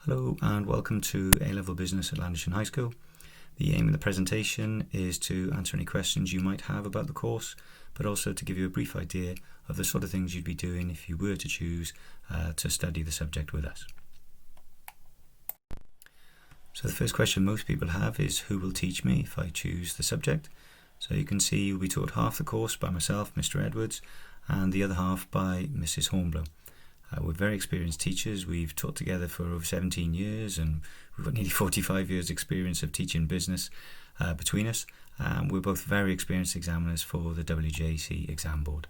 Hello and welcome to A-Level Business at Llanishen High School. The aim of the presentation is to answer any questions you might have about the course, but also to give you a brief idea of the sort of things you'd be doing if you were to choose to study the subject with us. So the first question most people have is, who will teach me if I choose the subject? So you can see you'll be taught half the course by myself, Mr. Edwards, and the other half by Mrs. Hornblow. We're very experienced teachers. We've taught together for over 17 years and we've got nearly 45 years experience of teaching business between us. We're both very experienced examiners for the WJC exam board.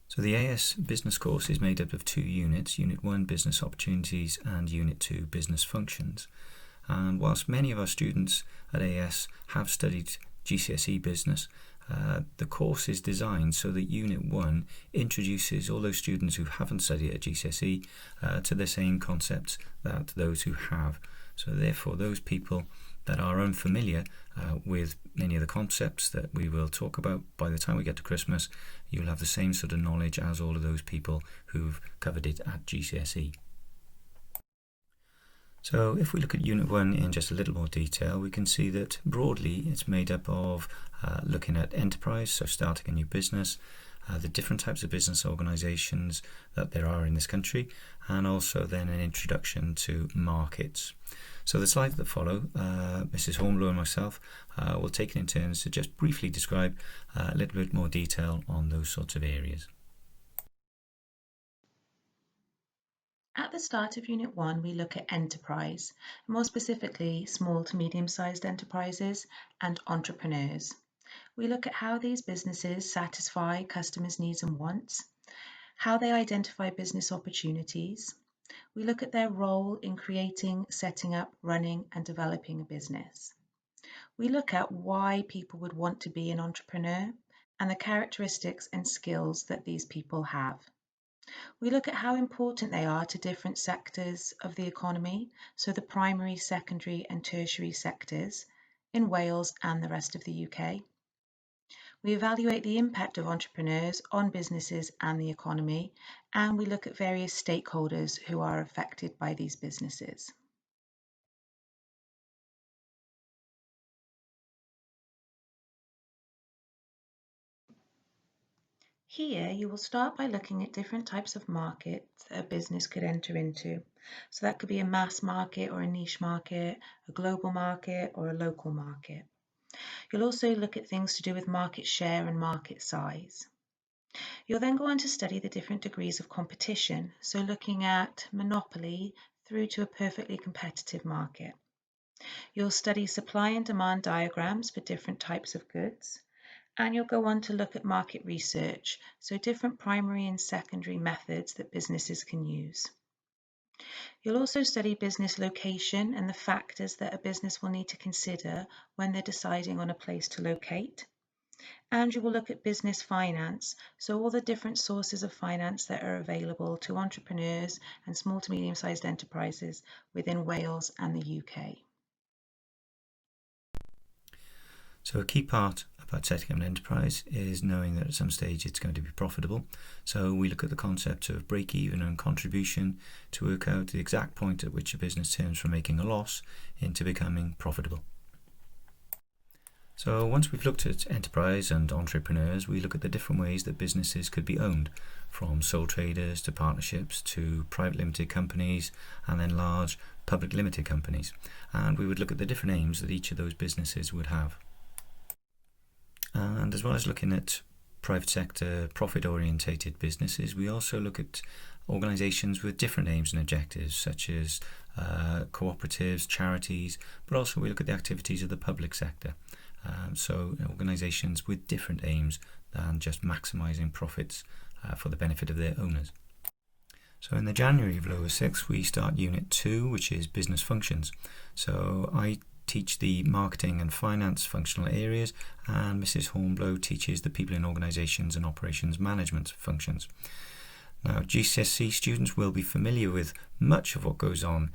So the AS business course is made up of two units, Unit 1 Business Opportunities and Unit 2 Business Functions. And whilst many of our students at AS have studied GCSE business, the course is designed so that Unit 1 introduces all those students who haven't studied at GCSE to the same concepts that those who have. So therefore, those people that are unfamiliar with many of the concepts that we will talk about, by the time we get to Christmas, you'll have the same sort of knowledge as all of those people who've covered it at GCSE. So if we look at Unit 1 in just a little more detail, we can see that broadly it's made up of looking at enterprise, so starting a new business, the different types of business organisations that there are in this country, and also then an introduction to markets. So the slides that follow, Mrs. Hornblow and myself will take it in turns to just briefly describe a little bit more detail on those sorts of areas. At the start of Unit 1, we look at enterprise, more specifically small to medium-sized enterprises and entrepreneurs. We look at how these businesses satisfy customers' needs and wants, how they identify business opportunities. We look at their role in creating, setting up, running and developing a business. We look at why people would want to be an entrepreneur and the characteristics and skills that these people have. We look at how important they are to different sectors of the economy, so the primary, secondary and tertiary sectors in Wales and the rest of the UK. We evaluate the impact of entrepreneurs on businesses and the economy, and we look at various stakeholders who are affected by these businesses. Here you will start by looking at different types of markets that a business could enter into. So that could be a mass market or a niche market, a global market or a local market. You'll also look at things to do with market share and market size. You'll then go on to study the different degrees of competition, so looking at monopoly through to a perfectly competitive market. You'll study supply and demand diagrams for different types of goods. And you'll go on to look at market research, so different primary and secondary methods that businesses can use. You'll also study business location and the factors that a business will need to consider when they're deciding on a place to locate. And you will look at business finance, so all the different sources of finance that are available to entrepreneurs and small to medium-sized enterprises within Wales and the UK. So a key part about setting up an enterprise is knowing that at some stage it's going to be profitable. So we look at the concept of break-even and contribution to work out the exact point at which a business turns from making a loss into becoming profitable. So once we've looked at enterprise and entrepreneurs, we look at the different ways that businesses could be owned, from sole traders to partnerships to private limited companies and then large public limited companies. And we would look at the different aims that each of those businesses would have. And as well as looking at private sector profit-orientated businesses, we also look at organisations with different aims and objectives, such as cooperatives, charities, but also we look at the activities of the public sector. So organisations with different aims than just maximising profits for the benefit of their owners. So in the January of Lower 6, we start Unit 2, which is business functions. So I teach the marketing and finance functional areas, and Mrs. Hornblow teaches the people in organisations and operations management functions. Now, GCSE students will be familiar with much of what goes on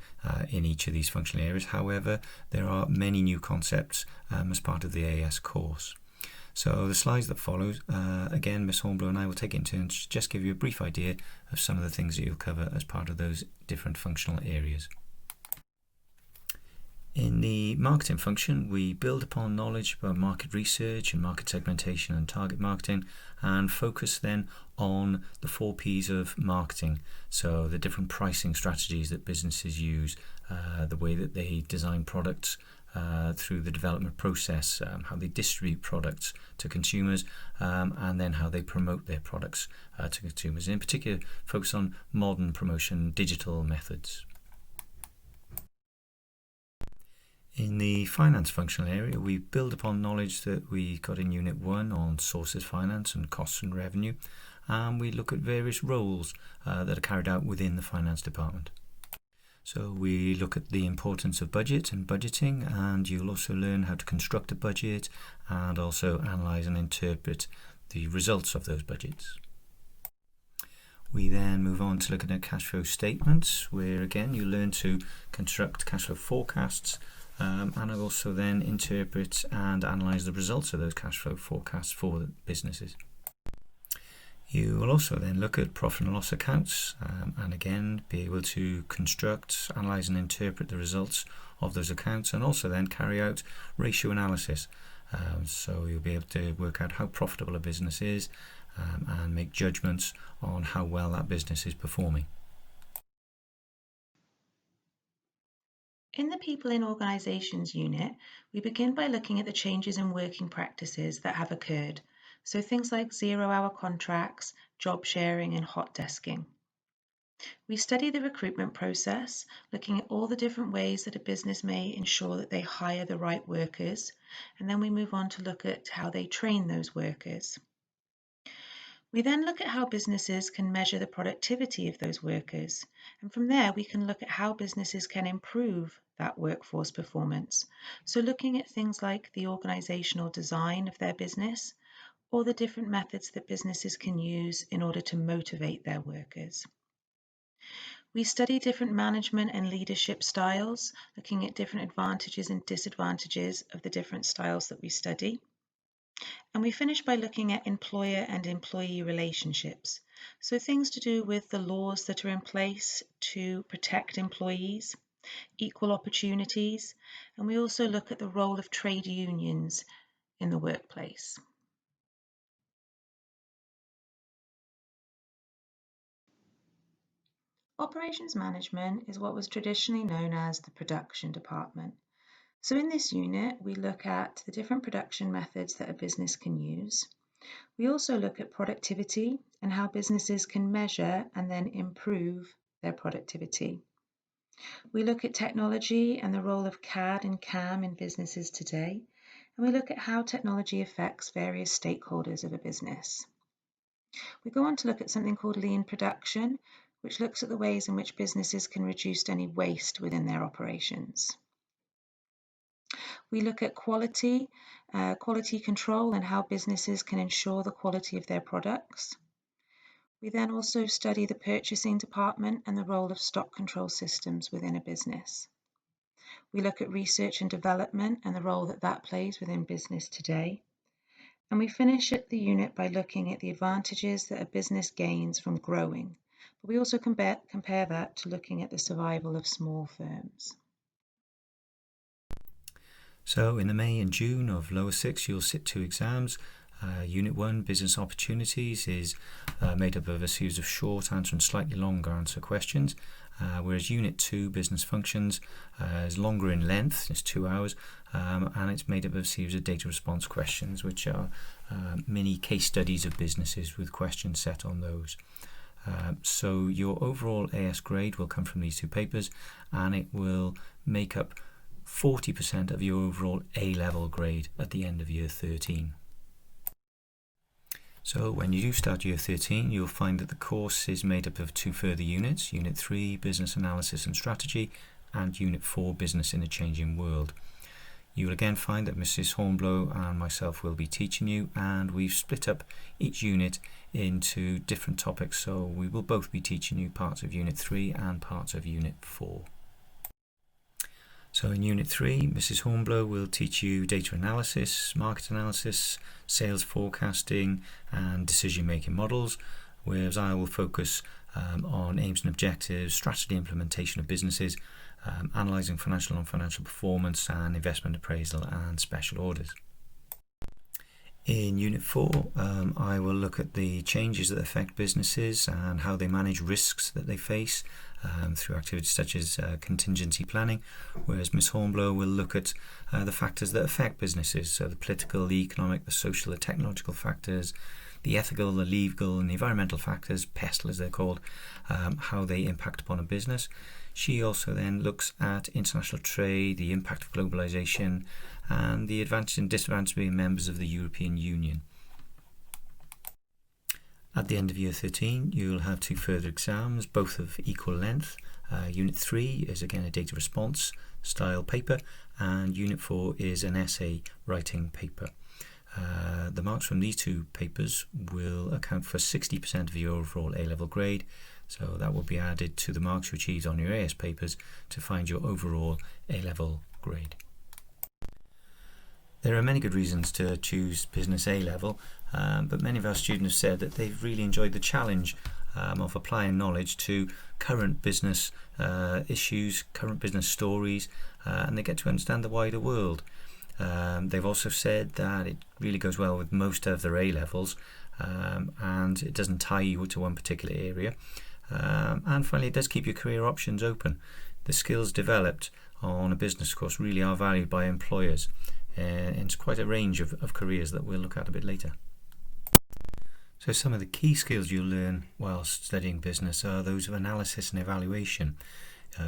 in each of these functional areas. However, there are many new concepts as part of the AS course. So the slides that follow, again, Miss Hornblow and I will take it in turns to just give you a brief idea of some of the things that you'll cover as part of those different functional areas. In the marketing function, we build upon knowledge about market research and market segmentation and target marketing, and focus then on the 4 Ps of marketing. So the different pricing strategies that businesses use, the way that they design products through the development process, how they distribute products to consumers, and then how they promote their products to consumers. In particular, focus on modern promotion, digital methods. In the finance functional area, we build upon knowledge that we got in Unit 1 on sources finance and costs and revenue, and we look at various roles that are carried out within the finance department. So we look at the importance of budget and budgeting, and you'll also learn how to construct a budget and also analyse and interpret the results of those budgets. We then move on to looking at cash flow statements, where again you learn to construct cash flow forecasts, and also then interpret and analyse the results of those cash flow forecasts for the businesses. You will also then look at profit and loss accounts, and again be able to construct, analyse and interpret the results of those accounts, and also then carry out ratio analysis. So you'll be able to work out how profitable a business is, and make judgments on how well that business is performing. In the People in Organisations unit, we begin by looking at the changes in working practices that have occurred, so things like 0-hour contracts, job sharing and hot desking. We study the recruitment process, looking at all the different ways that a business may ensure that they hire the right workers, and then we move on to look at how they train those workers. We then look at how businesses can measure the productivity of those workers, and from there we can look at how businesses can improve that workforce performance. So looking at things like the organisational design of their business, or the different methods that businesses can use in order to motivate their workers. We study different management and leadership styles, looking at different advantages and disadvantages of the different styles that we study. And we finish by looking at employer and employee relationships. So things to do with the laws that are in place to protect employees, equal opportunities, and we also look at the role of trade unions in the workplace. Operations management is what was traditionally known as the production department. So in this unit, we look at the different production methods that a business can use. We also look at productivity and how businesses can measure and then improve their productivity. We look at technology and the role of CAD and CAM in businesses today, and we look at how technology affects various stakeholders of a business. We go on to look at something called lean production, which looks at the ways in which businesses can reduce any waste within their operations. We look at quality control and how businesses can ensure the quality of their products. We then also study the purchasing department and the role of stock control systems within a business. We look at research and development and the role that that plays within business today. And we finish at the unit by looking at the advantages that a business gains from growing. But we also compare that to looking at the survival of small firms. So in the May and June of Lower 6, you'll sit 2 exams. Unit 1, Business Opportunities, is made up of a series of short answer and slightly longer answer questions, whereas Unit 2, Business Functions, is longer in length, it's 2 hours, and it's made up of a series of data response questions, which are mini case studies of businesses with questions set on those. So your overall AS grade will come from these 2 papers, and it will make up 40% of your overall A-level grade at the end of year 13. So when you do start year 13, you'll find that the course is made up of 2 further units, Unit 3, Business Analysis and Strategy, and Unit 4, Business in a Changing World. You will again find that Mrs. Hornblow and myself will be teaching you, and we've split up each unit into different topics, so we will both be teaching you parts of Unit 3 and parts of Unit 4. So in Unit 3, Mrs. Hornblow will teach you data analysis, market analysis, sales forecasting and decision-making models, whereas I will focus on aims and objectives, strategy implementation of businesses, analysing financial and non-financial performance and investment appraisal and special orders. In Unit 4, I will look at the changes that affect businesses and how they manage risks that they face through activities such as contingency planning, whereas Ms. Hornblow will look at the factors that affect businesses, so the political, the economic, the social, the technological factors, the ethical, the legal and the environmental factors, PESTL as they're called, how they impact upon a business. She also then looks at international trade, the impact of globalisation, and the advantage and disadvantage of being members of the European Union. At the end of Year 13, you'll have 2 further exams, both of equal length. Unit 3 is again a data response style paper, and Unit 4 is an essay writing paper. The marks from these 2 papers will account for 60% of your overall A-level grade, so that will be added to the marks you achieved on your AS papers to find your overall A-level grade. There are many good reasons to choose Business A-Level, but many of our students have said that they've really enjoyed the challenge of applying knowledge to current business issues, current business stories, and they get to understand the wider world. They've also said that it really goes well with most of their A-levels, and it doesn't tie you to one particular area. And finally, it does keep your career options open. The skills developed on a business course really are valued by employers. And it's quite a range of careers that we'll look at a bit later. So some of the key skills you'll learn whilst studying business are those of analysis and evaluation.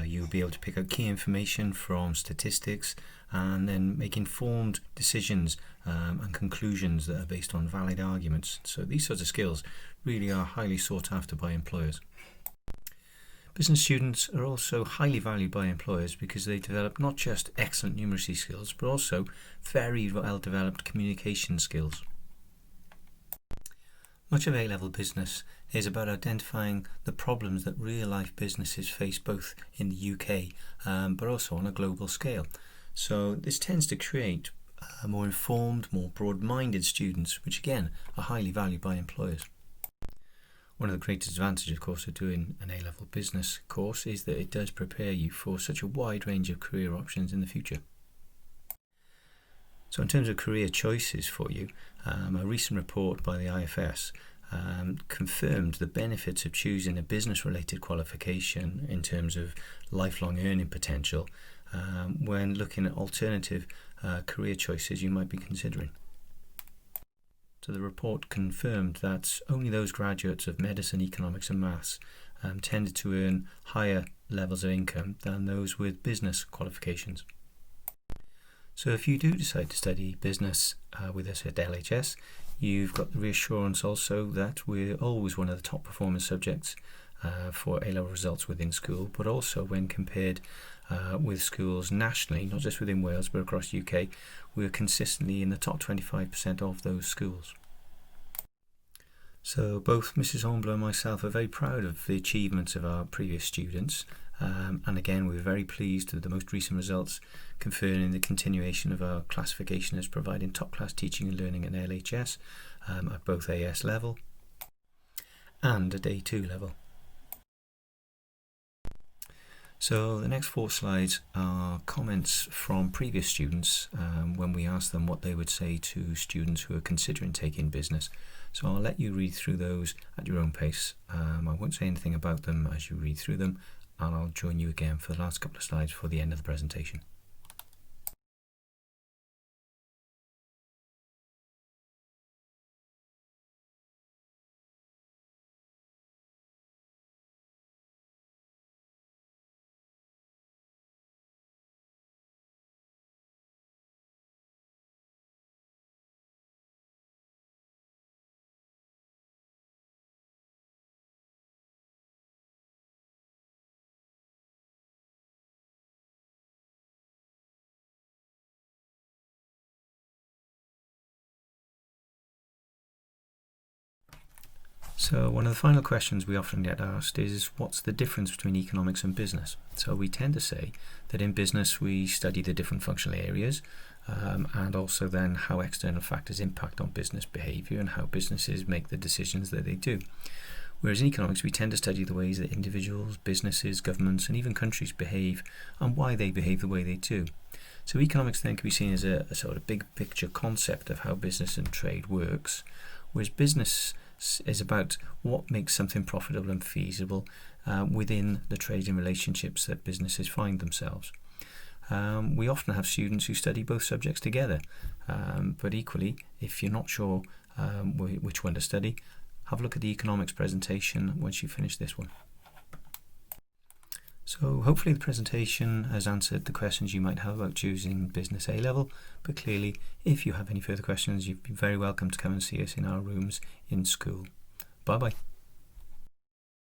You'll be able to pick up key information from statistics and then make informed decisions and conclusions that are based on valid arguments. So these sorts of skills really are highly sought after by employers. Business students are also highly valued by employers because they develop not just excellent numeracy skills, but also very well-developed communication skills. Much of A-level business is about identifying the problems that real-life businesses face both in the UK, but also on a global scale. So this tends to create more informed, more broad-minded students, which again are highly valued by employers. One of the greatest advantages, of course, of doing an A-level business course is that it does prepare you for such a wide range of career options in the future. So in terms of career choices for you, a recent report by the IFS confirmed the benefits of choosing a business-related qualification in terms of lifelong earning potential when looking at alternative career choices you might be considering. So the report confirmed that only those graduates of medicine, economics and maths tended to earn higher levels of income than those with business qualifications. So if you do decide to study business with us at LHS, you've got the reassurance also that we're always one of the top performing subjects for A-level results within school, but also when compared with schools nationally, not just within Wales but across the UK, we're consistently in the top 25% of those schools. So both Mrs. Hornblow and myself are very proud of the achievements of our previous students, and again we're very pleased with the most recent results confirming the continuation of our classification as providing top class teaching and learning at LHS at both AS level and at A2 level. So the next 4 slides are comments from previous students when we asked them what they would say to students who are considering taking business. So I'll let you read through those at your own pace. I won't say anything about them as you read through them, and I'll join you again for the last couple of slides for the end of the presentation. So one of the final questions we often get asked is, what's the difference between economics and business? So we tend to say that in business we study the different functional areas and also then how external factors impact on business behaviour and how businesses make the decisions that they do. Whereas in economics we tend to study the ways that individuals, businesses, governments and even countries behave and why they behave the way they do. So economics then can be seen as a sort of big picture concept of how business and trade works, whereas business is about what makes something profitable and feasible within the trading relationships that businesses find themselves. We often have students who study both subjects together, but equally, if you're not sure which one to study, have a look at the economics presentation once you finish this one. So hopefully the presentation has answered the questions you might have about choosing Business A-Level, but clearly if you have any further questions, you'd be very welcome to come and see us in our rooms in school. Bye bye.